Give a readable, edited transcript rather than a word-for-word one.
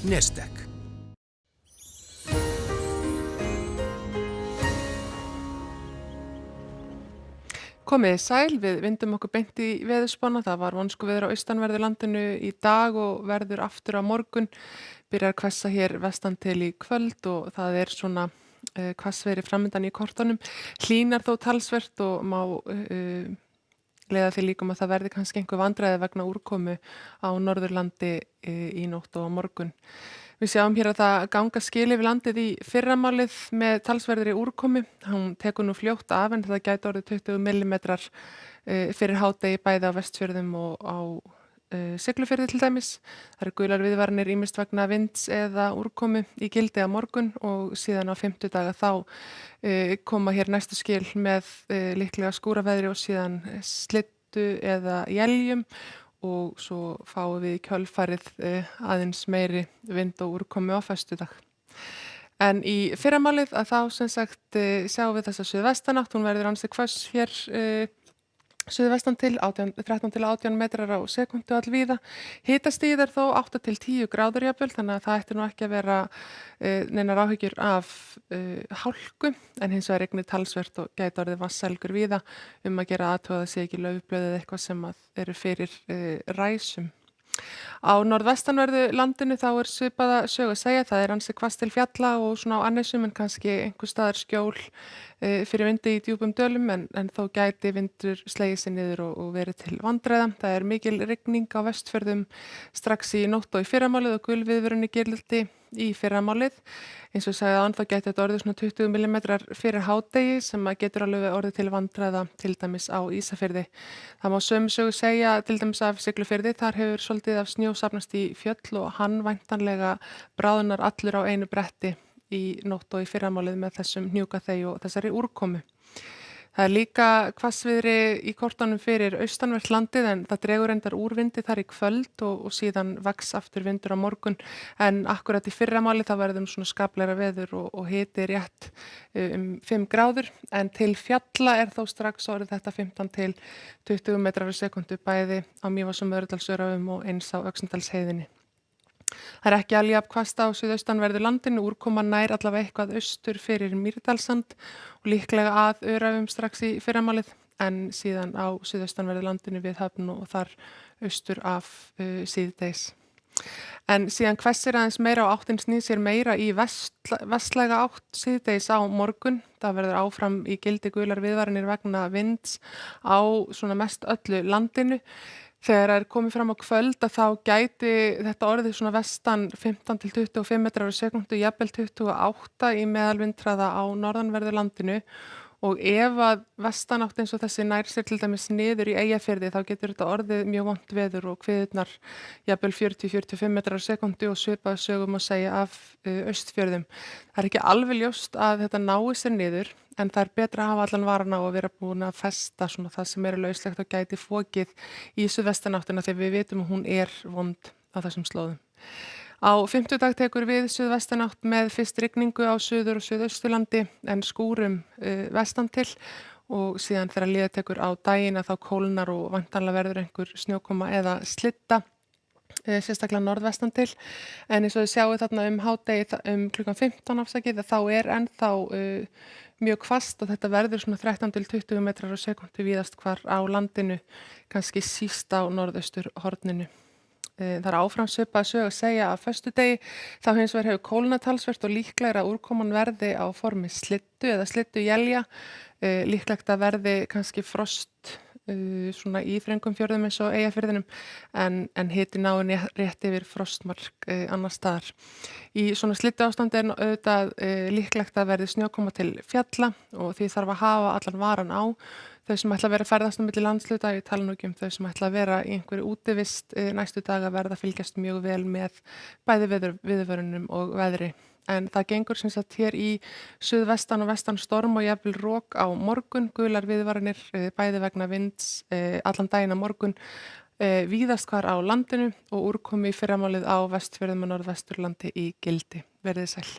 Nestek. Komiði sæl, við vindum okkur beint í veðurspána. Það var vonskuveður á austanverðu landinu í dag og verður aftur á morgun. Byrjar hvessa hér vestan til í kvöld og það er svona hvassviðri framundan í kortunum. Hlýnar þó talsvert og má leiða því líkum að það verði kannski einhver vandræði vegna úrkomu á Norðurlandi í nótt og á morgun. Við sjáum hér að það ganga skil yfir landið í fyrramálið með talsverðri úrkomu. Hún tekur nú fljótt af en það gæti orðið 20 millimetrar fyrir hádegi bæði á Vestfjörðum og á Siglufirði til dæmis. Það eru gular viðvaranir ýmist vegna vinds eða úrkomu í gildi á morgun og síðan á fimmtudaga þá koma hér næstu skil með líklega skúraveðri og síðan slyddu eða éljum. Og svo fáum við í kjölfarið aðeins meiri vind og úrkomu á föstudag. En í fyrramálið að þá sem sagt sjáum við þessa suðvestanátt, hún verður ansi hvöss hér suðvestan til 13 til 18 metrar á sekúndu allvíða. Hitastigið er þó 8 til 10 gráður jafnvel, þannig að það ætti nú ekki að vera neinar áhyggjur af hálku, en hins vegar rignir talsvert og gæti orðið vatnsælgur víða að gera athuga að það sé ekki laufblöð eða eitthvað sem eru fyrir ræsum. Á norðvestanverðu landinu þá er svipaða sögu að segja, það er ansi hvasst til fjalla og svona á annesjum en kannski einhver staðar skjól fyrir vindi í djúpum dölum en þó gæti vindur slegið sig niður og verið til vandræða. Það er mikil rigning á Vestfjörðum strax í nótt og í fyrramálið og gulviðvörun í gildi í fyrramálið. Eins og sagði áðan þá gæti þetta orðið svona 20 millimetrar fyrir hádegi sem að getur alveg orðið til vandræða til dæmis á Ísafirði. Það má sömu sögu segja til dæmis af Siglufirði, þar hefur svolítið af snjó safnast í fjöll og hann væntanlega bráðnar allur á einu bretti í nótt og í fyrramálið með þessum hnjúkaþeyju og þessari úrkomu. Það er líka hvassviðri í kortunum fyrir austanvert landið en það dregur reyndar úr vindi þar í kvöld og síðan vex aftur vindur á morgun en akkurat í fyrramáli þá verður svona skaplegra veður og hiti rétt 5 gráður en til fjalla er þó strax orðið þetta 15 til 20 metrar á sekúndu bæði á Mývatns- og Möðrudalsöræfum og eins á Öxnadalsheiðinni. Það er ekki alveg jafn hvasst á suðaustanverðu landinu, úrkoma nær allavega eitthvað austur fyrir Mýrdalssand og líklega að Öræfum strax í fyrramálið en síðan á suðaustanverðu landinu við Höfn og þar austur af síðdegis. En síðan hvessir aðeins meira á áttin snýr sér meira í vestlæga átt síðdegis á morgun. Það verður áfram í gildi gular viðvaranir vegna vinds á svona mest öllu landinu. Þegar það er komið fram á kvöld að þá gæti þetta orðið svona vestan 15 til 25 metrar á sekúndu, jafnvel 28 í meðalvindhraða á norðanverðu landinu og ef að vestanátt eins og þessi nær sér til dæmis niður í Eyjafirði þá getur þetta orðið mjög vont veður og hviðurnar jafnvel 40-45 metrar á sekúndu og svipaða sögum að segja af Austfjörðum. Það er ekki alveg ljóst að þetta nái sér niður en það er betra að hafa allan varan á að vera búin að festa svona það sem er lauslegt og gæti fokið í suðvestanáttina þegar við vitum að hún er vond á þessum slóðum. Á fimmtudag tekur við suðvestanátt með fyrst rigningu á suður- og suðausturlandi en skúrum vestan til og síðan þegar líða tekur á daginn að þá kólnar og væntanlega verður einhver snjókoma eða slydda. Sérstaklega norðvestan til en eins og þið sjáu þarna hádegi klukkan 15 afsakið þá er ennþá mjög hvasst og þetta verður svona 13 til 20 metrar á sekúndu víðast hvar á landinu, kannski síst á norðaustur horninu. Það er áfram svipað sög að segja að föstudegi þá hins vegar hefur kólnað talsvert og líklegra að úrkoman verði á formi slyddu eða slydduélja, líklegt að verði kannski frost svona í þröngum fjörðum eins og Eyjafirðinum en hiti náinn rétt yfir frostmark annars staðar. Í svona slyddu ástandi er auðvitað líklegt að verði snjókoma til fjalla og því þarf að hafa allan varan á. Þau sem ætla að vera að ferðast á milli landshluta, ég tala nú ekki þau sem ætla að vera í einhverju útivist næstu daga verða að fylgjast mjög vel með bæði viðvörunum og veðri. En það gengur sem sagt hér í suðvestan og vestan storm og jafnvel rok á morgun, gular viðvaranir bæði vegna vinds allan daginn á morgun, víðast hvar á landinu og úrkomi í fyrramálið á Vestfjörðum og Norðvesturlandi í gildi. Verið sæl.